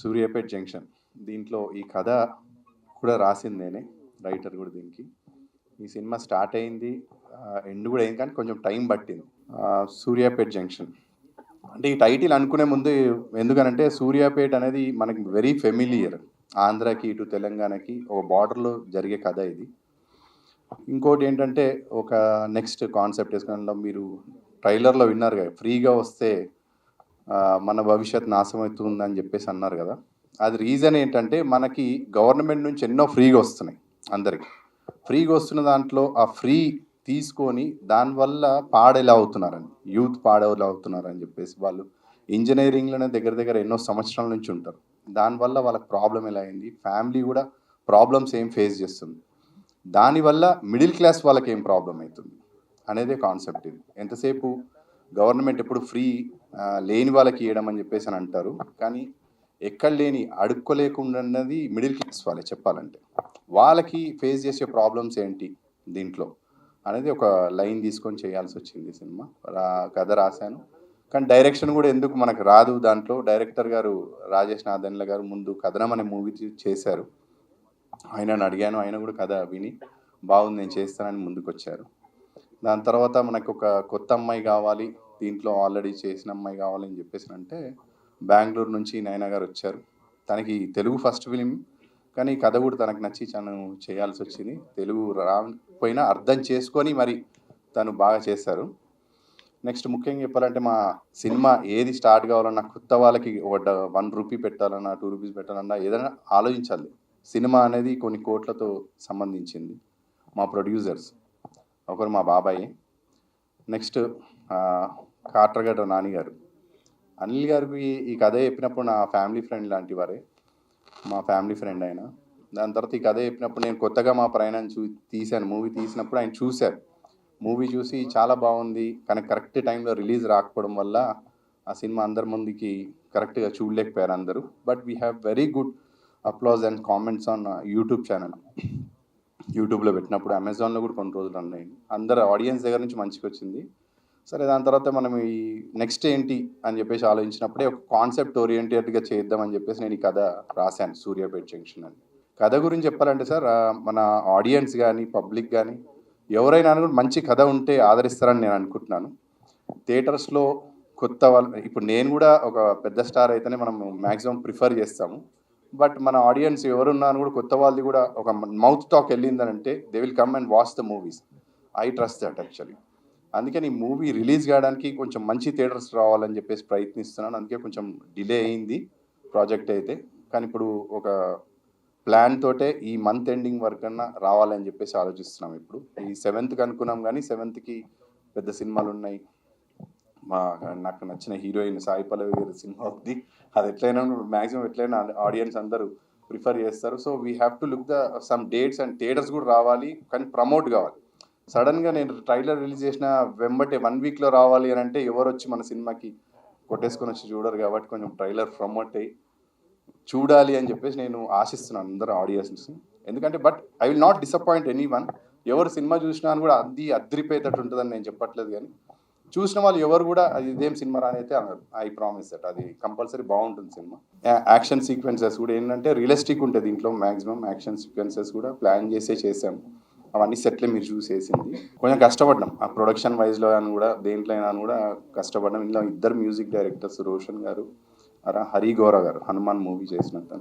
Suryapet junction దీంట్లో ఈ కథ కూడా రాసింది నేనే, రైటర్ కూడా దీనికి. ఈ సినిమా స్టార్ట్ అయింది, ఎండ్ కూడా అయింది, కానీ కొంచెం టైం పట్టింది. సూర్యాపేట్ జంక్షన్ అంటే ఈ టైటిల్ అనుకునే ముందు, ఎందుకనంటే సూర్యాపేట్ అనేది మనకి వెరీ ఫెమిలియర్. ఆంధ్రాకి ఇటు తెలంగాణకి ఒక బార్డర్లో జరిగే కథ ఇది. ఇంకోటి ఏంటంటే ఒక నెక్స్ట్ కాన్సెప్ట్ వేసుకున్న, మీరు ట్రైలర్లో విన్నారు కదా, ఫ్రీగా వస్తే మన భవిష్యత్ నాశమవుతుందని చెప్పేసి అన్నారు కదా. అది రీజన్ ఏంటంటే మనకి గవర్నమెంట్ నుంచి ఎన్నో ఫ్రీగా వస్తున్నాయి, అందరికి ఫ్రీగా వస్తున్న దాంట్లో ఆ ఫ్రీ తీసుకొని దానివల్ల పాడేలా అవుతున్నారని, యూత్ పాడేలా అవుతున్నారని చెప్పేసి వాళ్ళు ఇంజనీరింగ్లోనే దగ్గర దగ్గర ఎన్నో సంవత్సరాల నుంచి ఉంటారు. దానివల్ల వాళ్ళకి ప్రాబ్లం ఎలా అయింది, ఫ్యామిలీ కూడా ప్రాబ్లమ్స్ ఏం ఫేస్ చేస్తుంది, దానివల్ల మిడిల్ క్లాస్ వాళ్ళకి ఏం ప్రాబ్లం అవుతుంది అనేదే కాన్సెప్ట్ ఇది. ఎంతసేపు గవర్నమెంట్ ఎప్పుడు ఫ్రీ లేని వాళ్ళకి ఇవ్వడం అని చెప్పేసి అని అంటారు, కానీ ఎక్కడ లేని అడుక్కోలేకుండా అన్నది మిడిల్ క్లాస్ వాళ్ళే. చెప్పాలంటే వాళ్ళకి ఫేస్ చేసే ప్రాబ్లమ్స్ ఏంటి దీంట్లో అనేది ఒక లైన్ తీసుకొని చేయాల్సి వచ్చింది సినిమా. కథ రాశాను, కానీ డైరెక్షన్ కూడా ఎందుకు మనకు రాదు. దాంట్లో డైరెక్టర్ గారు రాజేష్ నాదన్ల గారు ముందు కథనం అనే మూవీ చేశారు. ఆయనను అడిగాను, ఆయన కూడా కథ విని బాగుంది నేను చేస్తానని ముందుకు వచ్చారు. దాని తర్వాత మనకు ఒక కొత్త అమ్మాయి కావాలి, దీంట్లో ఆల్రెడీ చేసిన అమ్మాయి కావాలని చెప్పేసి అంటే బెంగళూరు నుంచి నైనా గారు వచ్చారు. తనకి తెలుగు ఫస్ట్ ఫిలిం, కానీ కథ కూడా తనకు నచ్చి తను చేయాల్సి వచ్చింది. తెలుగు రాకపోయినా అర్థం చేసుకొని మరి తను బాగా చేశారు. నెక్స్ట్ ముఖ్యంగా చెప్పాలంటే మా సినిమా ఏది స్టార్ట్ కావాలన్నా, కొత్త వాళ్ళకి ఒక 1 రూపీ పెట్టాలన్నా, 2 రూపీస్ పెట్టాలన్నా ఏదైనా ఆలోచించాలి. సినిమా అనేది కొన్ని కోట్లతో సంబంధించింది. మా ప్రొడ్యూసర్స్ ఒకరు మా బాబాయ్, నెక్స్ట్ కాట్రగడ్డ నాని గారు. అనిల్ గారికి ఈ కథ చెప్పినప్పుడు నా ఫ్యామిలీ ఫ్రెండ్ లాంటి వారే, మా ఫ్యామిలీ ఫ్రెండ్ ఆయన. దాని తర్వాత ఈ కథ చెప్పినప్పుడు నేను కొత్తగా మా ప్రయాణం తీశాను. మూవీ తీసినప్పుడు ఆయన చూశారు, మూవీ చూసి చాలా బాగుంది, కానీ కరెక్ట్ టైంలో రిలీజ్ రాకపోవడం వల్ల ఆ సినిమా అందరి ముందుకి కరెక్ట్గా చూడలేకపోయారు అందరూ. But we have very good applause and comments on YouTube channel. యూట్యూబ్లో పెట్టినప్పుడు అమెజాన్లో కూడా కొన్ని రోజులు అన్నాయి, అందరు ఆడియన్స్ దగ్గర నుంచి మంచిగా వచ్చింది. సరే, దాని తర్వాత మనం ఈ నెక్స్ట్ ఏంటి అని చెప్పేసి ఆలోచించినప్పుడే ఒక కాన్సెప్ట్ ఓరియంటెడ్గా చేద్దామని చెప్పేసి నేను ఈ కథ రాశాను, సూర్యాపేట్ జంక్షన్ అని. కథ గురించి చెప్పాలంటే సార్, మన ఆడియన్స్ కానీ పబ్లిక్ కానీ ఎవరైనా కూడా మంచి కథ ఉంటే ఆదరిస్తారని నేను అనుకుంటున్నాను. థియేటర్స్లో కొత్త వాళ్ళు, ఇప్పుడు నేను కూడా ఒక పెద్ద స్టార్ అయితేనే మనం మ్యాక్సిమం ప్రిఫర్ చేస్తాము. బట్ మన ఆడియన్స్ ఎవరున్నాను కూడా కొత్త వాళ్ళది కూడా ఒక మౌత్ టాక్ వెళ్ళిందనంటే they will come and watch the movies. I trust that actually. అందుకని ఈ మూవీ రిలీజ్ కావడానికి కొంచెం మంచి థియేటర్స్ రావాలని చెప్పేసి ప్రయత్నిస్తున్నాను. అందుకే కొంచెం డిలే అయింది ప్రాజెక్ట్ అయితే, కానీ ఇప్పుడు ఒక ప్లాన్ తోటే ఈ మంత్ ఎండింగ్ వరకు అన్నా రావాలని చెప్పేసి ఆలోచిస్తున్నాం. ఇప్పుడు ఈ 7th అనుకున్నాం, కానీ 7th పెద్ద సినిమాలు ఉన్నాయి. నాకు నచ్చిన హీరోయిన్ సాయి పల్లవి గారి సినిమా ఉంది, అది ఎట్లయినా మ్యాక్సిమం ఎట్లయినా ఆడియన్స్ అందరూ ప్రిఫర్ చేస్తారు. So we have to look the sum dates and theatres కూడా రావాలి, కానీ ప్రమోట్ కావాలి. సడన్గా నేను ట్రైలర్ రిలీజ్ చేసిన వెంబటే 1 వీక్లో రావాలి అని అంటే ఎవరు వచ్చి మన సినిమాకి కొట్టేసుకొని వచ్చి చూడరు. కాబట్టి కొంచెం ట్రైలర్ ప్రమోట్ అయ్యి చూడాలి అని చెప్పేసి నేను ఆశిస్తున్నాను అందరూ ఆడియన్స్. ఎందుకంటే but I will not disappoint any one. ఎవరు సినిమా చూసినా కూడా అది అద్రిపోయేటట్టు ఉంటుందని నేను చెప్పట్లేదు, కానీ చూసిన వాళ్ళు ఎవరు కూడా అది ఇదేం సినిమా అని అయితే అన్నారు. ఐ ప్రామిస్ దట్ అది కంపల్సరీ బాగుంటుంది సినిమా. యాక్షన్ సీక్వెన్సెస్ కూడా ఏంటంటే రియలిస్టిక్ ఉంటుంది దీంట్లో. మ్యాక్సిమం యాక్షన్ సీక్వెన్సెస్ కూడా ప్లాన్ చేసాము. అవన్నీ సెట్లే మీరు చూసేసింది. కొంచెం కష్టపడ్డాం ఆ ప్రొడక్షన్ వైజ్లో అని కూడా, దేంట్లో అయినా కూడా కష్టపడ్డాం. ఇందులో 2 మ్యూజిక్ డైరెక్టర్స్, రోషన్ గారు, హరి గౌర గారు, హనుమాన్ మూవీ చేసినట్టు.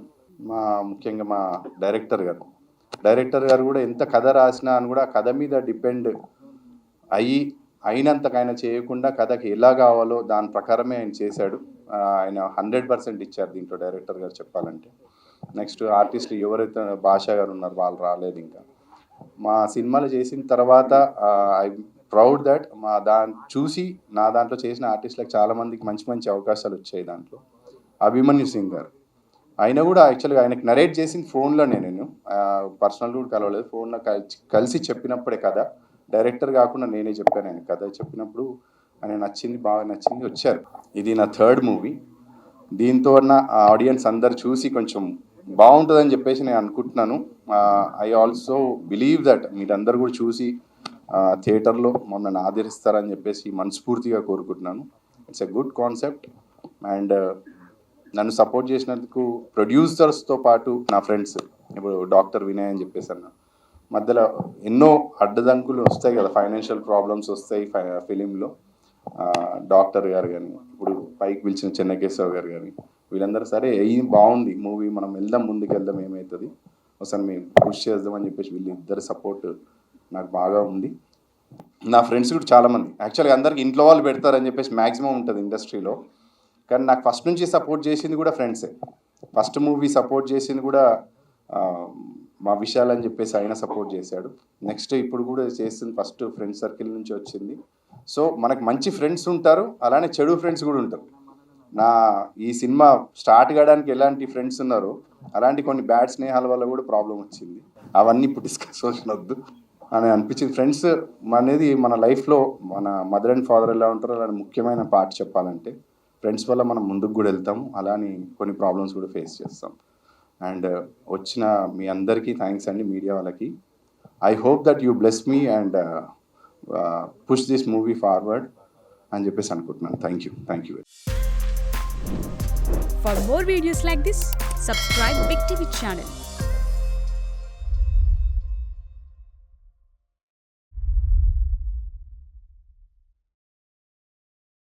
ముఖ్యంగా మా డైరెక్టర్ గారు కూడా ఎంత కథ రాసినా అని కూడా కథ మీద డిపెండ్ అయినంతకైనా చేయకుండా కథకి ఎలా కావాలో దాని ప్రకారమే ఆయన చేశాడు. ఆయన 100% ఇచ్చారు దీంట్లో డైరెక్టర్ గారు చెప్పాలంటే. నెక్స్ట్ ఆర్టిస్టులు ఎవరైతే భాషా గారు ఉన్నారు, వాళ్ళు రాలేదు. ఇంకా మా సినిమాలు చేసిన తర్వాత ఐ ప్రౌడ్ దట్ చూసి నా దాంట్లో చేసిన ఆర్టిస్టులకు చాలామందికి మంచి మంచి అవకాశాలు వచ్చాయి. దాంట్లో అభిమన్యు సింగ్ గారు, ఆయన కూడా యాక్చువల్గా ఆయనకి నరేట్ చేసిన ఫోన్లోనే, నేను పర్సనల్ కూడా కలవలేదు, ఫోన్లో కలిసి చెప్పినప్పుడే కథ. డైరెక్టర్ కాకుండా నేనే చెప్పాను ఆయన కథ. చెప్పినప్పుడు ఆయన నచ్చింది, బాగా నచ్చింది, వచ్చారు. ఇది నా 3rd మూవీ. దీంతో ఆడియన్స్ అందరు చూసి కొంచెం బాగుంటుందని చెప్పేసి నేను అనుకుంటున్నాను. ఐ ఆల్సో బిలీవ్ దట్ మీరందరూ కూడా చూసి థియేటర్లో మమ్మల్ని ఆదరిస్తారని చెప్పేసి మనస్ఫూర్తిగా కోరుకుంటున్నాను. It's a good concept and నన్ను సపోర్ట్ చేసినందుకు ప్రొడ్యూసర్స్తో పాటు నా ఫ్రెండ్స్, ఇప్పుడు డాక్టర్ వినయ్ అని చెప్పేసి అన్న, మధ్యలో ఎన్నో అడ్డదంకులు వస్తాయి కదా, ఫైనాన్షియల్ ప్రాబ్లమ్స్ వస్తాయి ఫిలింలో. డాక్టర్ గారు కానీ, ఇప్పుడు పైకి పిలిచిన చెన్నకేశవ్ గారు కానీ, వీళ్ళందరూ సరే ఏం బాగుంది మూవీ, మనం వెళ్దాం, ముందుకు వెళ్దాం, ఏమవుతుంది ఒకసారి మేము పుష్ చేద్దామని చెప్పేసి వీళ్ళిద్దరు సపోర్ట్ నాకు బాగా ఉంది. నా ఫ్రెండ్స్ కూడా చాలామంది, యాక్చువల్గా అందరికి ఇంట్లో వాళ్ళు పెడతారని చెప్పేసి మ్యాక్సిమం ఉంటుంది ఇండస్ట్రీలో, కానీ నాకు ఫస్ట్ నుంచి సపోర్ట్ చేసింది కూడా ఫ్రెండ్సే. ఫస్ట్ మూవీ సపోర్ట్ చేసింది కూడా మా విశాల్ అని చెప్పేసి ఆయన సపోర్ట్ చేశాడు. నెక్స్ట్ ఇప్పుడు కూడా చేస్తుంది ఫస్ట్ ఫ్రెండ్ సర్కిల్ నుంచి వచ్చింది. సో మనకు మంచి ఫ్రెండ్స్ ఉంటారు, అలానే చెడు ఫ్రెండ్స్ కూడా ఉంటారు. నా ఈ సినిమా స్టార్ట్ కావడానికి ఎలాంటి ఫ్రెండ్స్ ఉన్నారో అలాంటి కొన్ని బ్యాడ్ స్నేహాల వల్ల కూడా ప్రాబ్లం వచ్చింది. అవన్నీ ఇప్పుడు డిస్కస్ వద్దు అని అనిపించింది. ఫ్రెండ్స్ అనేది మన లైఫ్లో మన మదర్ అండ్ ఫాదర్ ఎలా ఉంటారో అలాంటి ముఖ్యమైన పార్ట్ చెప్పాలంటే. ఫ్రెండ్స్ వల్ల మనం ముందుకు కూడా వెళ్తాము, అలానే కొన్ని ప్రాబ్లమ్స్ కూడా ఫేస్ చేస్తాం. అండ్ వచ్చిన మీ అందరికీ థ్యాంక్స్ అండి, మీడియా వాళ్ళకి. I hope that you bless me and push this movie forward అని చెప్పేసి అనుకుంటున్నాను. Thank you. For more videos like this, subscribe Big TV channel.